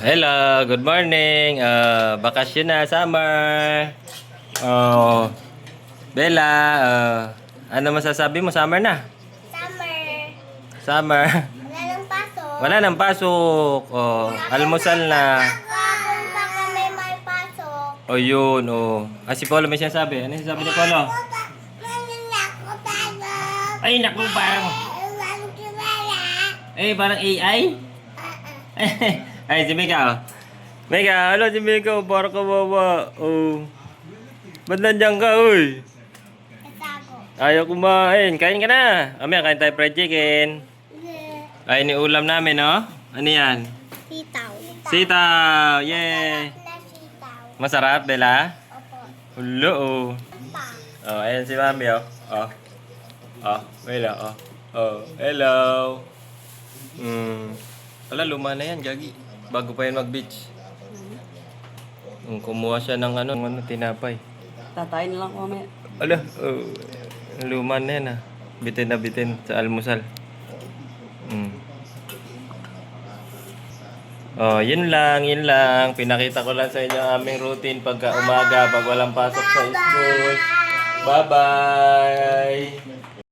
Hello, good morning. Bakasyon na, summer. Oh, Bella, ano masasabi mo? Summer na? Summer. Summer. Wala nang pasok. Wala nang pasok. Oh, almusal na. Kapag pa kami may pasok. Oh, yun. Oh. Si Polo may sinasabi. Ano sinasabi ni Polo? Ay, naku, parang... parang AI? Ay, si Mika. Oh. Mika, ano si Mika? Parang kawawa. Oh. Ba't nandiyan ka, uy? Katago. Ayaw kumain. Kain ka na. Amaya, kain tayo fried chicken. Ay, ni ulam namin, no? Ano yan? Sitaw. Sitaw! Yay! Na sitaw. Masarap, Bella? Opo. Hulo, oh. Pa. Oh, ayan si Mami, oh. Oh. Oh, Bella, oh. Oh, hello. Wala, luma na yan, Gagi. Bago pa yan mag-beach. Kumuha siya ng ano, tinapay. Tatayin na lang ko mamaya. Ala, luma na yan, ah. Bitin na bitin sa almusal. Oh, yun lang, yun lang. Pinakita ko lang sa inyo ang aming routine pagka umaga, pag walang pasok sa school. Bye-bye!